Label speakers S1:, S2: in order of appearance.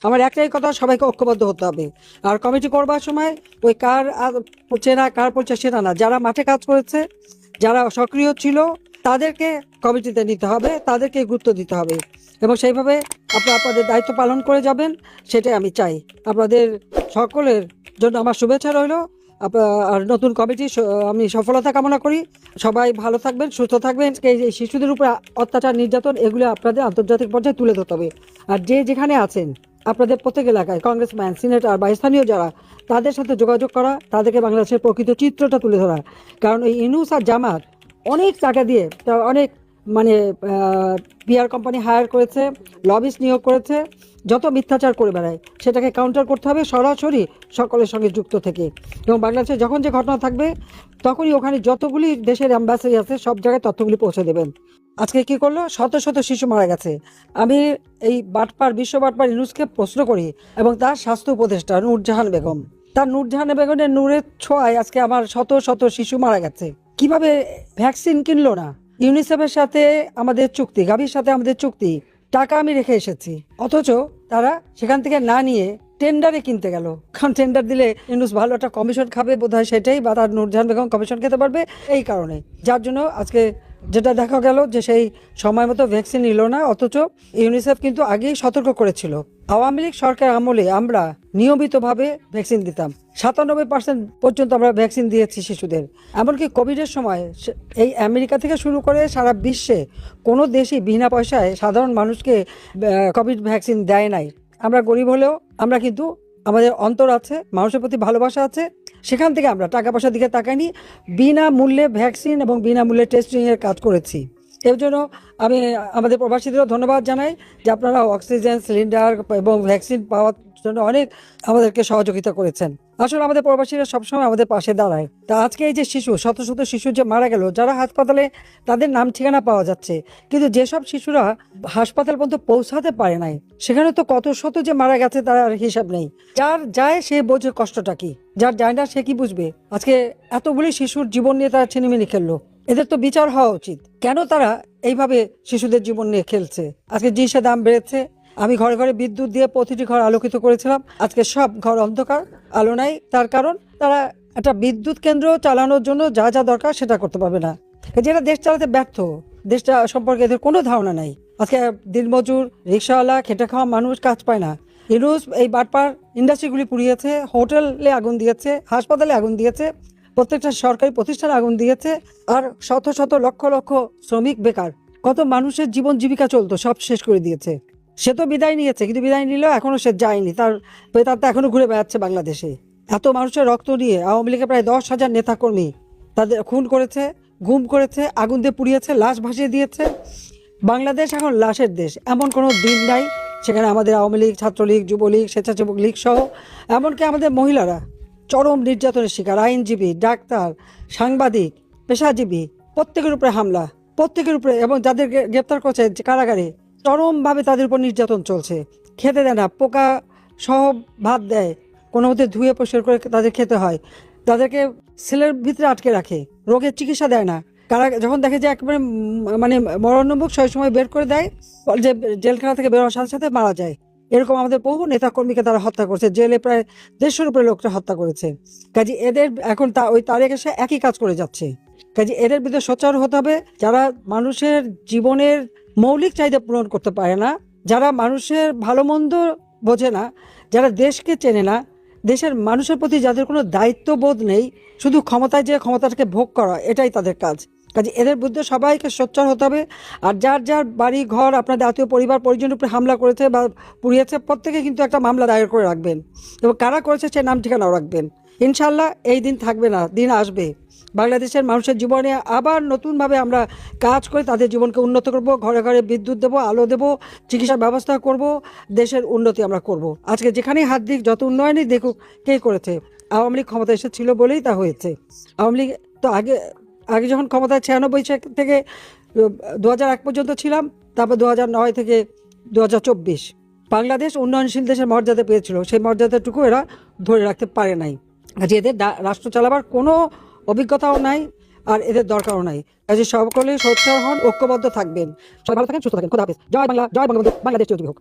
S1: আমার একটাই কথা, সবাইকে ঐক্যবদ্ধ হতে হবে। আর কমিটি করবার সময় ওই কার চেনা কার পরিচয় সেটা না, যারা মাঠে কাজ করেছে, যারা সক্রিয় ছিল, তাদেরকে কমিটিতে নিতে হবে, তাদেরকে গুরুত্ব দিতে হবে এবং সেইভাবে আপনারা আপনাদের দায়িত্ব পালন করে যাবেন, সেটাই আমি চাই। আপনাদের সকলের জন্য আমার শুভেচ্ছা রইল। আর নতুন কমিটি আমি সফলতা কামনা করি। সবাই ভালো থাকবেন, সুস্থ থাকবেন। এই যে শিশুদের উপর অত্যাচার, নির্যাতন, এগুলো আপনাদের আন্তর্জাতিক পর্যায়ে তুলে ধরতে হবে। আর যে যেখানে আছেন, আপনাদের প্রত্যেক এলাকায় কংগ্রেসম্যান, সিনেটর বা স্থানীয় যারা, তাদের সাথে যোগাযোগ করা, তাদেরকে বাংলাদেশের প্রকৃত চিত্রটা তুলে ধরা। কারণ এই ইনুস আর জামাত অনেক টাকা দিয়ে, অনেক মানে পিআর কোম্পানি হায়ার করেছে, লবিস্ট নিয়োগ করেছে, যত মিথ্যাচার করে বেড়ায় সেটাকে কাউন্টার করতে হবে সরাসরি সকলের সঙ্গে যুক্ত থেকে। এবং বাংলাদেশে যখন যে ঘটনা থাকবে, তখনই ওখানে যতগুলি দেশের অ্যাম্বাসেডার আছে সব জায়গায় তথ্যগুলি পৌঁছে দেবেন। আজকে কি করলো, শত শত শিশু মারা গেছে। আমি এই বিশ্ব বাটপার ইউনুসকে প্রশ্ন করি এবং তার স্বাস্থ্য উপদেষ্টা নূরজাহান বেগম, তার নূরজাহান বেগমের নূরের ছোঁয়ায় আজকে আমার শত শত শিশু মারা গেছে। কিভাবে ভ্যাকসিন কিনলো না? ইউনিসেফের সাথে আমাদের চুক্তি, গাভীর সাথে আমাদের চুক্তি, টাকা আমি রেখে এসেছি, অথচ তারা সেখান থেকে না নিয়ে টেন্ডারে কিনতে গেল। কারণ টেন্ডার দিলে ইউনুস ভালো একটা কমিশন খাবে বোধহয়, সেটাই, বা তার নূরজাহান বেগম কমিশন খেতে পারবে এই কারণে। যার জন্য আজকে যেটা দেখা গেল যে সেই সময় মতো ভ্যাকসিন নিল না, অথচ ইউনিসেফ কিন্তু আগেই সতর্ক করেছিল। আওয়ামী লীগ সরকার আমলে আমরা নিয়মিতভাবে ভ্যাকসিন দিতাম, 97% পর্যন্ত আমরা ভ্যাকসিন দিয়েছি শিশুদের। এমনকি কোভিডের সময় এই আমেরিকা থেকে শুরু করে সারা বিশ্বে কোনো দেশই বিনা পয়সায় সাধারণ মানুষকে কোভিড ভ্যাকসিন দেয় নাই। আমরা গরিব হলেও আমরা কিন্তু আমাদের অন্তর আছে, মানুষের প্রতি ভালোবাসা আছে, সেখান থেকে আমরা টাকা পয়সার দিকে তাকাইনি, বিনামূল্যে ভ্যাকসিন এবং বিনামূল্যে টেস্টিংয়ের কাজ করেছি। এর জন্য আমি আমাদের প্রবাসীদেরও ধন্যবাদ জানাই যে আপনারা অক্সিজেন সিলিন্ডার এবং ভ্যাকসিন পাওয়ার জন্য অনেক আমাদেরকে সহযোগিতা করেছেন। আসলে আমাদের প্রবাসীরা সবসময় আমাদের পাশে দাঁড়ায়। তা আজকে এই যে শিশু, শত শত শিশু যে মারা গেল, যারা হাসপাতালে, তাদের নাম ঠিকানা পাওয়া যাচ্ছে, কিন্তু যেসব শিশুরা হাসপাতাল পর্যন্ত পৌঁছাতে পারে নাই, সেখানে তো কত শত যে মারা গেছে তার আর হিসাব নেই। যার যায় সে বোঝে কষ্টটা কি, যার যায় না সে কি বুঝবে? আজকে এতগুলি শিশুর জীবন নিয়ে তারা ছিনিমিনি খেললো, এদের তো বিচার হওয়া উচিত। কেন তারা এইভাবে শিশুদের জীবন নিয়ে খেলছে? আজকে জিনিসের দাম বেড়েছে, আমি ঘরে ঘরে বিদ্যুৎ দিয়ে প্রতিটি ঘর আলোকিত করেছিলাম, আজকে সব ঘর অন্ধকার, আলো নাই। তার কারণ তারা একটা বিদ্যুৎ কেন্দ্র চালানোর জন্য যা যা দরকার সেটা করতে পারবে না। যেটা দেশ চালাতে ব্যর্থ, দেশটা সম্পর্কে এদের কোনো ধারণা নাই। আজকে দিনমজুর, রিক্সাওয়ালা, খেটে খাওয়া মানুষ কাজ পায় না। ইউনুস এই বাটপার ইন্ডাস্ট্রিগুলি পুড়িয়েছে, হোটেলে আগুন দিয়েছে, হাসপাতালে আগুন দিয়েছে, প্রত্যেকটা সরকারি প্রতিষ্ঠানে আগুন দিয়েছে। আর শত শত লক্ষ লক্ষ শ্রমিক বেকার, কত মানুষের জীবন জীবিকা চলতো, সব শেষ করে দিয়েছে। সে তো বিদায় নিয়েছে, কিন্তু বিদায় নিলেও এখনো সে যায়নি, তার তো এখনো ঘুরে বেড়াচ্ছে বাংলাদেশে। এত মানুষের রক্ত নিয়ে আওয়ামী লীগের প্রায় 10,000 নেতাকর্মী তাদের খুন করেছে, গুম করেছে, আগুন দিয়ে পুড়িয়েছে, লাশ ভাসিয়ে দিয়েছে। বাংলাদেশ এখন লাশের দেশ, এমন কোনো দিন নাই সেখানে আমাদের আওয়ামী লীগ, ছাত্রলীগ, যুবলীগ, স্বেচ্ছাসেবক লীগ সহ এমনকি আমাদের মহিলারা চরম নির্যাতনের শিকার। আইনজীবী, ডাক্তার, সাংবাদিক, পেশাজীবী, প্রত্যেকের উপরে হামলা, প্রত্যেকের উপরে, এবং যাদের গ্রেপ্তার করছে কারাগারে, চরমভাবে তাদের উপর নির্যাতন চলছে। খেতে দেয় না, পোকা সহ ভাত দেয়, কোনো মতে ধুয়ে পরিষ্কার করে তাদের খেতে হয়। তাদেরকে সেলের ভিতরে আটকে রাখে, রোগের চিকিৎসা দেয় না। যখন দেখে যে একেবারে মানে মরণমুখ, সেই সময় বের করে দেয়, যে জেলখানা থেকে বেরোনোর সাথে সাথে মারা যায়। এরকম আমাদের বহু নেতাকর্মীকে তারা হত্যা করছে, জেলে প্রায় 150-এর উপরে লোকটা হত্যা করেছে। কাজে এদের এখন ওই তারেক এসে একই কাজ করে যাচ্ছে। কাজে এদের বিরুদ্ধে সোচ্চার হতে হবে। যারা মানুষের জীবনের মৌলিক চাহিদা পূরণ করতে পারে না, যারা মানুষের ভালো মন্দ বোঝে না, যারা দেশকে চেনে না, দেশের মানুষের প্রতি যাদের কোনো দায়িত্ববোধ নেই, শুধু ক্ষমতায় যে ক্ষমতাটাকে ভোগ করা, এটাই তাদের কাজ। কাজে এদের বিরুদ্ধে সবাইকে সোচ্চার হতে হবে। আর যার যার বাড়ি ঘর, আপনার জাতীয় পরিবার পরিজনের উপরে হামলা করেছে বা পুড়িয়েছে, প্রত্যেকে কিন্তু একটা মামলা দায়ের করে রাখবেন, এবং কারা করেছে সে নাম ঠিকানাও রাখবেন। ইনশাল্লাহ এই দিন থাকবে না, দিন আসবে। বাংলাদেশের মানুষের জীবনে আবার নতুনভাবে আমরা কাজ করে তাদের জীবনকে উন্নত করব, ঘরে ঘরে বিদ্যুৎ দেবো, আলো দেবো, চিকিৎসার ব্যবস্থা করব, দেশের উন্নতি আমরা করব। আজকে যেখানেই হাত দিক, যত উন্নয়নই দেখুক, কে করেছে? আওয়ামী লীগ ক্ষমতা এসেছিল বলেই তা হয়েছে। আওয়ামী লীগ তো আগে যখন ক্ষমতায় 96 থেকে 2001 পর্যন্ত ছিলাম, তারপর 2009 থেকে 2024 বাংলাদেশ উন্নয়নশীল দেশের মর্যাদা পেয়েছিল, সেই মর্যাদাটুকু এরা ধরে রাখতে পারে নাই। কাজে এদের রাষ্ট্র চালাবার কোনো অভিজ্ঞতাও নাই, আর এদের দরকারও নাই। কাজে সকলেই সোচ্চার হন, ঐক্যবদ্ধ থাকবেন। সবাই ভালো থাকেন, সুস্থ থাকেন। খোদা হাফেজ। জয় বাংলা, জয় বঙ্গবন্ধু, বাংলাদেশ চিরজীবী হোক।